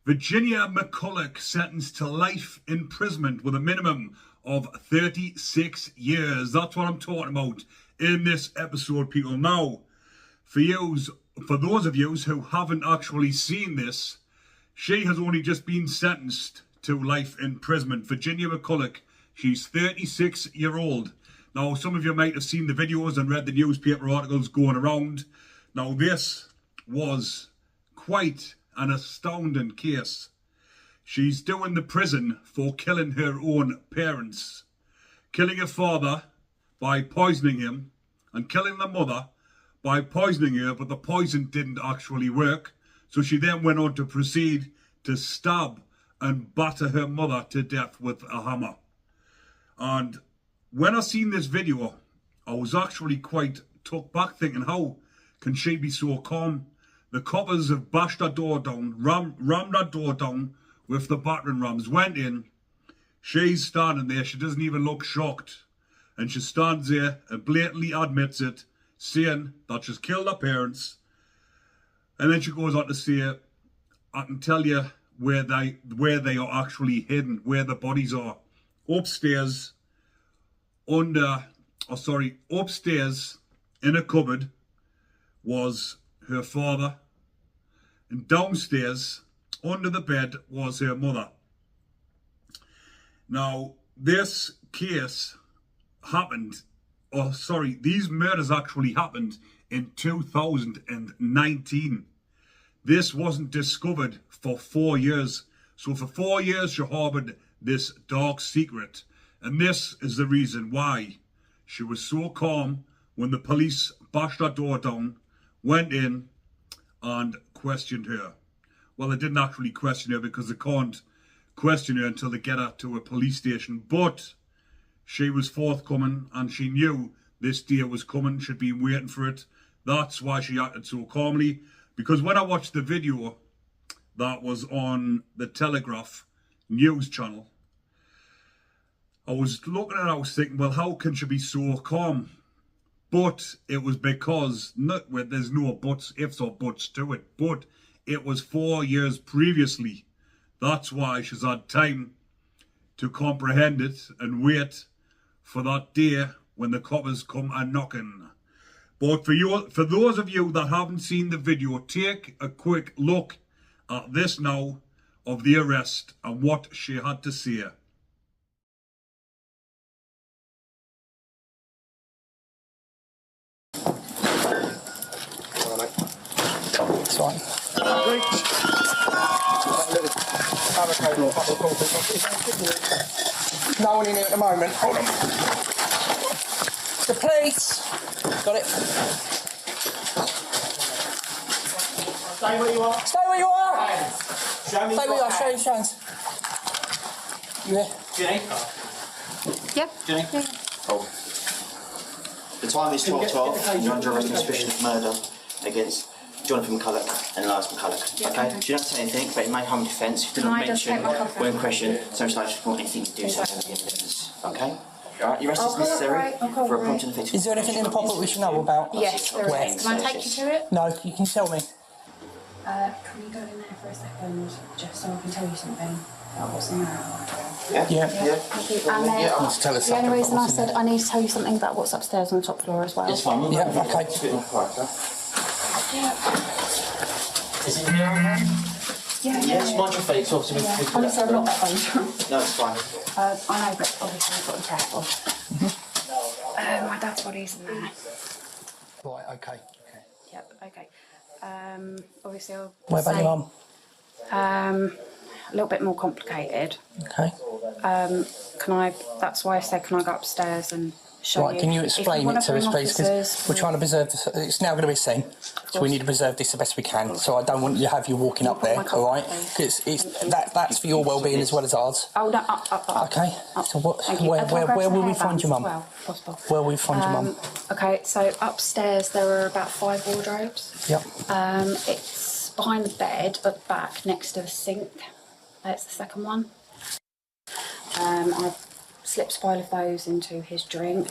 Virginia McCullough sentenced to life imprisonment with a minimum of 36 years. That's what I'm talking about in this episode, people. Now, for those of you who haven't actually seen this, she has only just been sentenced to life imprisonment. Virginia McCullough, she's 36-year-old. Now, some of you might have seen the videos and read the newspaper articles going around. Now, this was quite an astounding case. She's doing the prison for killing her own parents, killing her father by poisoning him, and killing the mother by poisoning her, but the poison didn't actually work. So she then went on to proceed to stab and batter her mother to death with a hammer. And when I seen this video, I was actually quite took back, thinking, how can she be so calm? The coppers have bashed her door down, rammed her door down with the battering rams, went in. She's standing there, she doesn't even look shocked. And she stands there and blatantly admits it, saying that she's killed her parents. And then she goes on to say, I can tell you where they are actually hidden, where the bodies are. Upstairs in a cupboard was her father, and downstairs under the bed was her mother. Now, this case happened, these murders actually happened in 2019. This wasn't discovered for 4 years. So for 4 years she harboured this dark secret. And this is the reason why she was so calm when the police bashed her door down, went in and questioned her. Well, they didn't actually question her because they can't question her until they get her to a police station. But she was forthcoming and she knew this day was coming. She'd been waiting for it. That's why she acted so calmly. Because when I watched the video that was on the Telegraph news channel, I was looking at it, I was thinking, well, how can she be so calm? But it was because, there's no buts, ifs or buts to it, but it was 4 years previously. That's why she's had time to comprehend it and wait for that day when the coppers come a knocking. But for those of you that haven't seen the video, take a quick look at this now of the arrest and what she had to say. It's fine. No one in here at the moment. Hold on. The police. Got it. Stay where you are. Stay where you are. Show me Stay where you are. Show your hands. You here? Jenny. Yep. Jenny. Yeah. Oh. The time is 12:12. You're under arrest on suspicion of murder against Jonathan McCullough and Elias McCullough. Yeah, Okay? okay. So you don't say anything, but it may harm defence. You do Can not I just mention take my cuff when out? questioned, so much like you want anything to do so with the evidence. Okay? Alright, your arrest is I'll necessary cooperate, I'll for a prompt and cooperate. effective. Is there anything in the pocket we should know about? Yes, there Where? is. Can I take you to it? No, you can tell me. Can you go in there for a second, just so I can tell you something about what's in there? Yeah? Yeah. Thank you. And then, You need to tell us the only something reason about I what's in said I need to tell you something about what's upstairs on the top floor as well. It's fine. Yeah, okay. It's a bit more quiet, huh? Is it here? Yes, mind your feet, so obviously we can do Honestly, I'm not that. that dangerous. No, it's fine. I know, but obviously I've got to be careful. My dad's body's in there. Right, okay. Yep, okay. Obviously I'll What about your mum? a little bit more complicated. Okay. That's why I said, can I go upstairs and show Right, you? can you If explain wanna it to us, bring please? Because officers, we're trying to preserve this. It's now going to be seen, so we need to preserve this the best we can. So I don't want you to have you walking up there, my cup, all right? please. Because that's for your well-being as well as ours. Oh, no, up. Okay. Up. So what? Thank you. Where Can I grab some will we hairbands find your as mum? well, if possible? Where will we find your mum? Okay, so upstairs there are about 5 wardrobes. Yep. It's behind the bed at the back next to the sink. That's the second one. I've slipped 5 of those into his drink.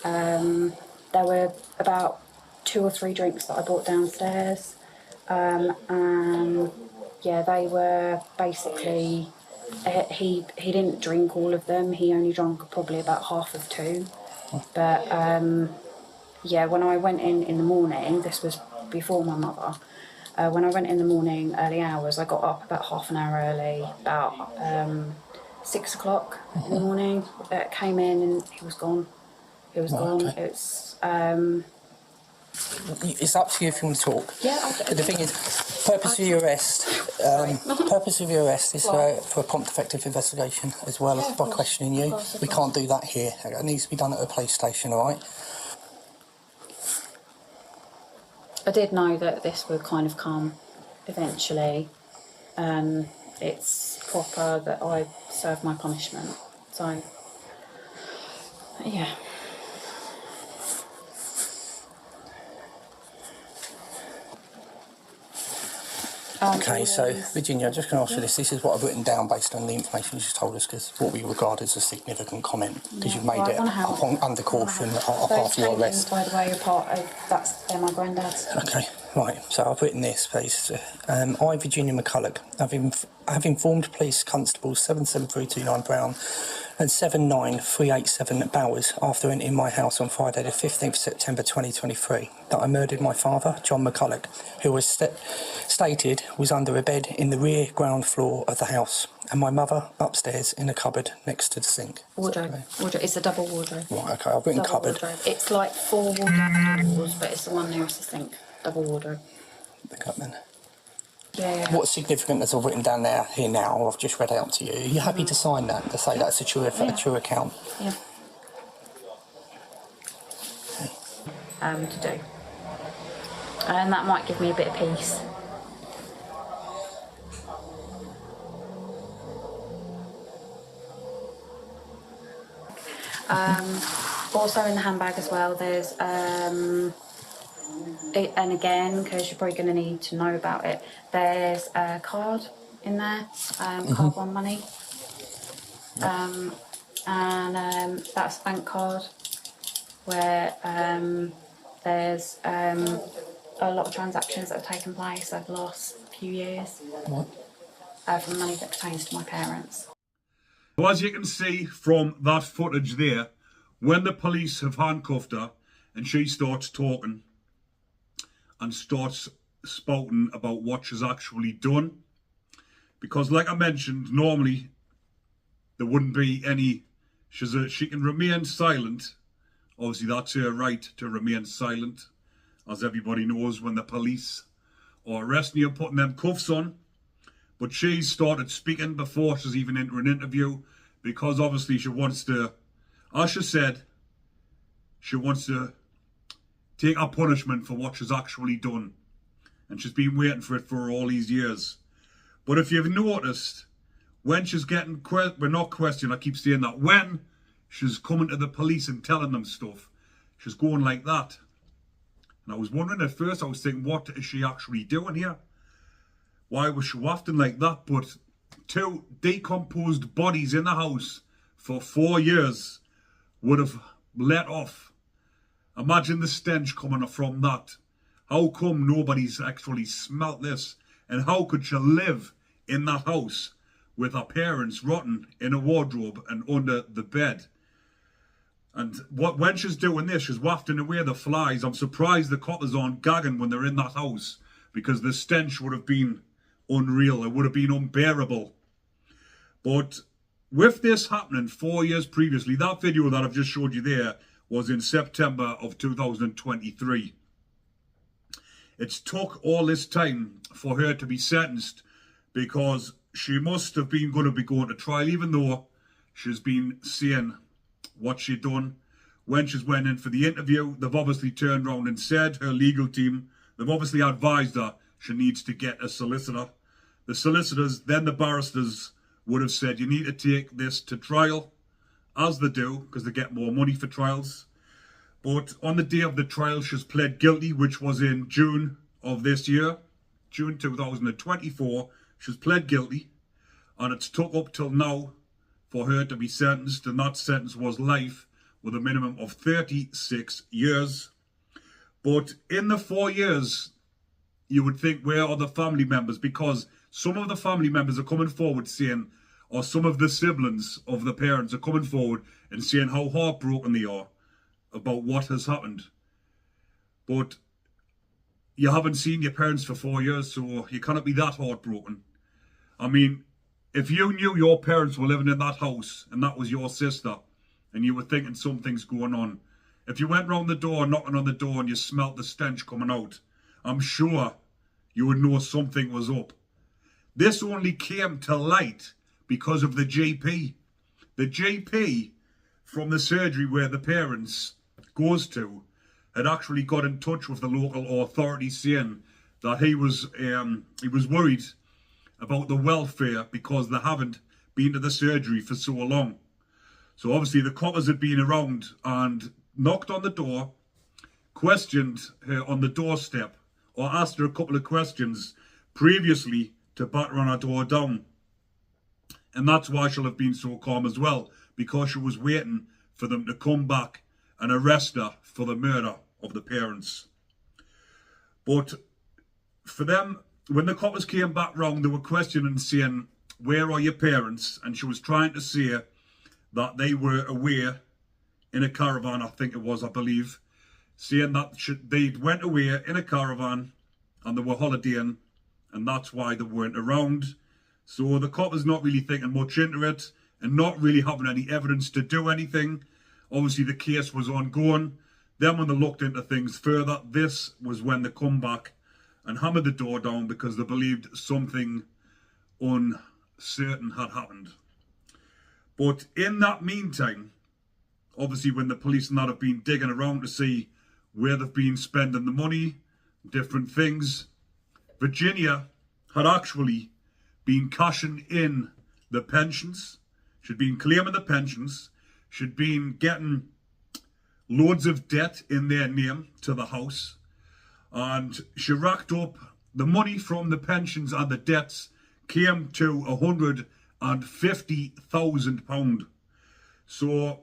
There were about 2 or 3 drinks that I brought downstairs. And Yeah, they were basically, he didn't drink all of them, he only drank probably about half of 2. But yeah, when I went in the morning, this was before my mother, when I went in the morning, early hours, I got up about half an hour early, about 6 o'clock in the morning, came in and he was gone. He was gone. Okay. It's up to you if you want to talk. Yeah, But the thing is, purpose of your arrest, is for a prompt, effective investigation as well as by questioning you. We can't do that here. It needs to be done at a police station, all right? I did know that this would kind of come eventually. It's proper that I serve my punishment. So, yeah. Okay, so Virginia, I'm just going to ask you this. This is what I've written down based on the information you just told us, because what we regard as a significant comment, because you've made it under caution after your arrest. By the way, they're my granddad's. Okay, right. So I've written this, please. I, Virginia McCullough, have informed Police Constables 77329 Brown and 79387 Bowers after entering my house on Friday the 15th September 2023 that I murdered my father, John McCullough, who was stated was under a bed in the rear ground floor of the house, and my mother upstairs in a cupboard next to the sink. Wardrobe. It's a double wardrobe. Right, okay, I've written Double cupboard. Wardrobe. It's like 4 wardrobe doors, but it's the one nearest the sink. Double wardrobe. The cupboard. Yeah. What's significant, as I've written down here now, I've just read out to you. Are you happy to sign that, to say that's a true account? Yeah. To do. And that might give me a bit of peace. Also in the handbag as well, there's and again, because you're probably going to need to know about it, there's a card in there, card one money, and that's a bank card where there's a lot of transactions that have taken place over the last few years from money that pertains to my parents. Well, as you can see from that footage there, when the police have handcuffed her and she starts talking and starts spouting about what she's actually done, because like I mentioned, normally there wouldn't be any, she can remain silent. Obviously that's her right to remain silent, as everybody knows, when the police are arresting you and putting them cuffs on. But she started speaking before she's even into an interview, because obviously she wants to, as she said, she wants to take her punishment for what she's actually done. And she's been waiting for it for all these years. But if you've noticed, when she's getting, not questioned, I keep saying that, when she's coming to the police and telling them stuff, she's going like that. And I was wondering at first, I was thinking, what is she actually doing here? Why was she wafting like that? But 2 decomposed bodies in the house for 4 years would have let off. Imagine the stench coming from that. How come nobody's actually smelt this? And how could she live in that house with her parents rotten in a wardrobe and under the bed? And when she's doing this, she's wafting away the flies. I'm surprised the coppers aren't gagging when they're in that house, because the stench would have been unreal. It would have been unbearable. But with this happening 4 years previously, that video that I've just showed you there was in September of 2023. It's took all this time for her to be sentenced, because she must have been going to be going to trial, even though she's been saying what she done. When she's went in for the interview, they've obviously turned around and said, her legal team, they've obviously advised her she needs to get a solicitor. The solicitors, then the barristers, would have said, you need to take this to trial, as they do, because they get more money for trials. But on the day of the trial, she's pled guilty, which was in June of this year, June 2024. She's pled guilty, and it's took up till now for her to be sentenced, and that sentence was life with a minimum of 36 years. But in the 4 years, you would think, where are the family members? Because some of the family members are coming forward saying, or some of the siblings of the parents are coming forward and saying how heartbroken they are about what has happened. But you haven't seen your parents for 4 years, so you cannot be that heartbroken. I mean, if you knew your parents were living in that house and that was your sister and you were thinking something's going on, if you went round the door, knocking on the door and you smelt the stench coming out, I'm sure you would know something was up. This only came to light because of the GP. The GP from the surgery where the parents goes to had actually got in touch with the local authorities saying that he was worried about the welfare because they haven't been to the surgery for so long. So obviously the coppers had been around and knocked on the door, questioned her on the doorstep, or asked her a couple of questions previously to batter on her door down. And that's why she'll have been so calm as well, because she was waiting for them to come back and arrest her for the murder of the parents. But for them, when the coppers came back round, they were questioning, saying, where are your parents? And she was trying to say that they were away in a caravan, I think it was, I believe, saying that they went away in a caravan and they were holidaying, and that's why they weren't around. So the coppers not really thinking much into it and not really having any evidence to do anything. Obviously the case was ongoing. Then when they looked into things further, this was when they come back and hammered the door down because they believed something uncertain had happened. But in that meantime, obviously when the police and that have been digging around to see where they've been spending the money, different things, Virginia had actually been cashing in the pensions. She'd been claiming the pensions. She'd been getting loads of debt in their name to the house. And she racked up the money from the pensions, and the debts came to £150,000. So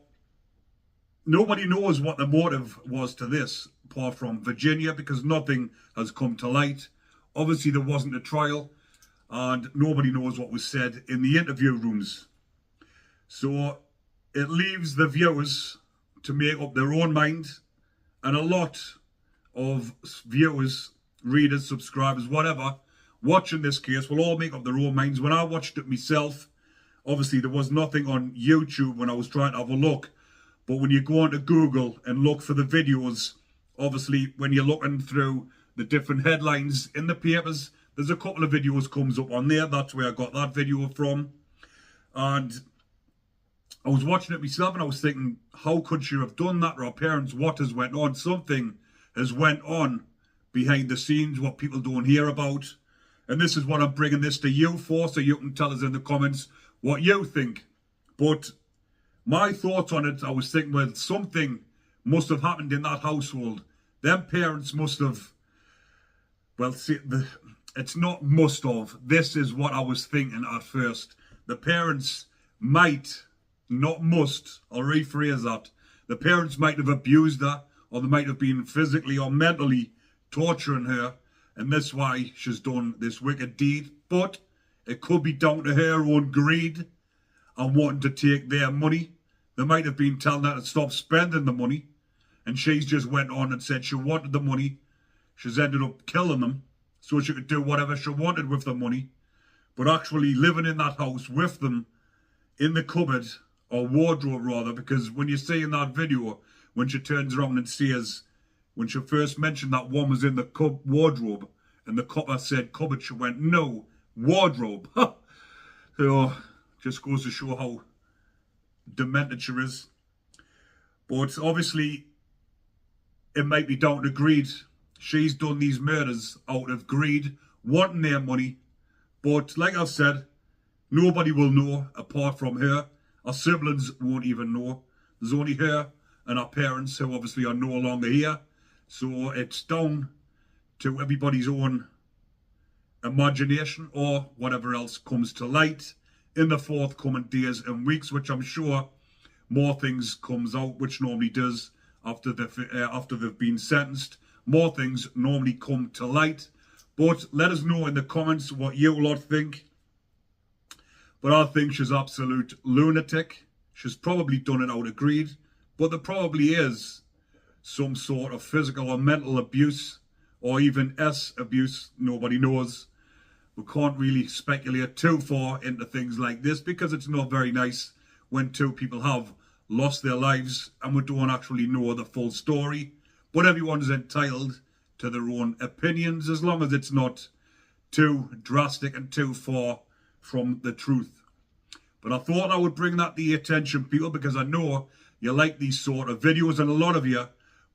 nobody knows what the motive was to this, apart from Virginia, because nothing has come to light. Obviously, there wasn't a trial, and nobody knows what was said in the interview rooms. So it leaves the viewers to make up their own mind, and a lot of viewers, readers, subscribers, whatever, watching this case will all make up their own minds. When I watched it myself, obviously there was nothing on YouTube when I was trying to have a look, but when you go onto Google and look for the videos, obviously when you're looking through the different headlines in the papers, there's a couple of videos comes up on there. That's where I got that video from. And I was watching it myself and I was thinking, how could she have done that to her parents? What has went on? Something has went on behind the scenes, what people don't hear about. And this is what I'm bringing this to you for, so you can tell us in the comments what you think. But my thoughts on it, I was thinking, well, something must have happened in that household. Them parents must have, well, see, it's not must have. This is what I was thinking at first. The parents might, not must, I'll rephrase that. The parents might have abused her, or they might have been physically or mentally torturing her, and that's why she's done this wicked deed. But it could be down to her own greed and wanting to take their money. They might have been telling her to stop spending the money, and she's just went on and said she wanted the money. She's ended up killing them so she could do whatever she wanted with the money. But actually living in that house with them in the cupboard, or wardrobe rather, because when you see in that video, when she turns around and says, when she first mentioned that one was in the wardrobe, and the copper said cupboard, she went, no, wardrobe. So, just goes to show how demented she is. But obviously, it might be down to greed. She's done these murders out of greed, wanting their money. But like I've said, nobody will know apart from her. Her siblings won't even know. There's only her and her parents, who obviously are no longer here. So it's down to everybody's own imagination, or whatever else comes to light in the forthcoming days and weeks, which I'm sure more things comes out, which normally does after they've been sentenced. More things normally come to light. But let us know in the comments what you lot think. But I think she's absolute lunatic. She's probably done it out of greed. But there probably is some sort of physical or mental abuse, or even abuse. Nobody knows. We can't really speculate too far into things like this because it's not very nice when two people have lost their lives and we don't actually know the full story. But everyone's entitled to their own opinions as long as it's not too drastic and too far from the truth. But I thought I would bring that to your attention, people, because I know you like these sort of videos, and a lot of you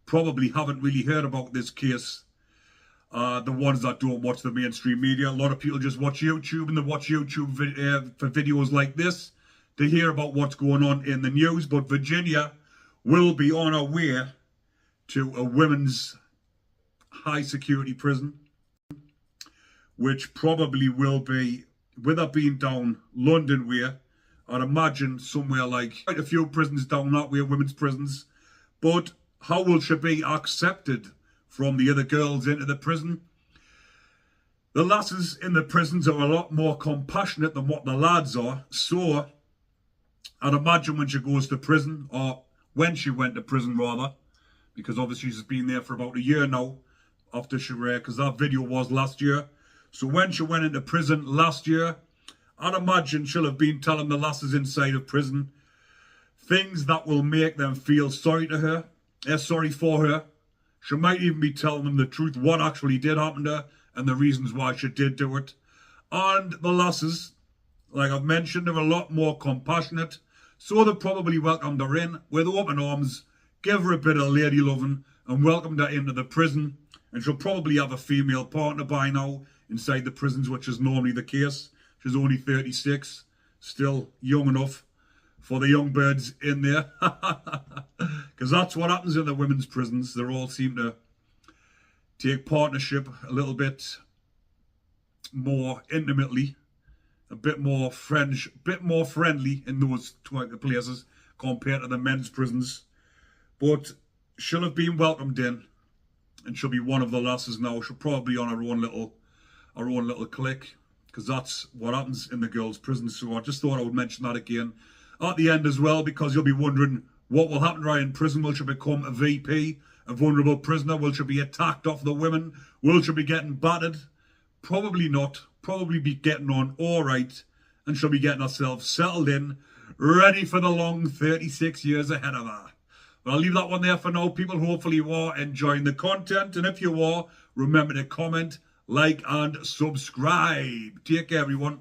probably haven't really heard about this case. The ones that don't watch the mainstream media, a lot of people just watch YouTube, and they watch YouTube for videos like this to hear about what's going on in the news. But Virginia will be on her way to a women's high security prison, which probably will be, with her being down London way, I'd imagine somewhere like quite a few prisons down that way, women's prisons. But how will she be accepted from the other girls into the prison? The lasses in the prisons are a lot more compassionate than what the lads are. So I'd imagine when she goes to prison, or when she went to prison rather, because obviously she's been there for about a year now after she because that video was last year. So when she went into prison last year, I'd imagine she'll have been telling the lasses inside of prison things that will make them feel sorry for her. She might even be telling them the truth, what actually did happen to her, and the reasons why she did do it. And the lasses, like I've mentioned, are a lot more compassionate, so they probably welcomed her in with open arms, give her a bit of lady loving, and welcomed her into the prison. And she'll probably have a female partner by now inside the prisons, which is normally the case. She's only 36, still young enough for the young birds in there. Because that's what happens in the women's prisons. They all seem to take partnership a little bit more intimately, a bit more friendly in those places compared to the men's prisons. But she'll have been welcomed in, and she'll be one of the lasses now. She'll probably be on her own little clique, because that's what happens in the girls' prison. So I just thought I would mention that again at the end as well, because you'll be wondering what will happen right in prison. Will she become a VP, a vulnerable prisoner? Will she be attacked off the women? Will she be getting battered? Probably not. Probably be getting on all right, and she'll be getting herself settled in, ready for the long 36 years ahead of her. But I'll leave that one there for now, people. Hopefully you are enjoying the content, and if you are, remember to comment, like and subscribe. Take care, everyone.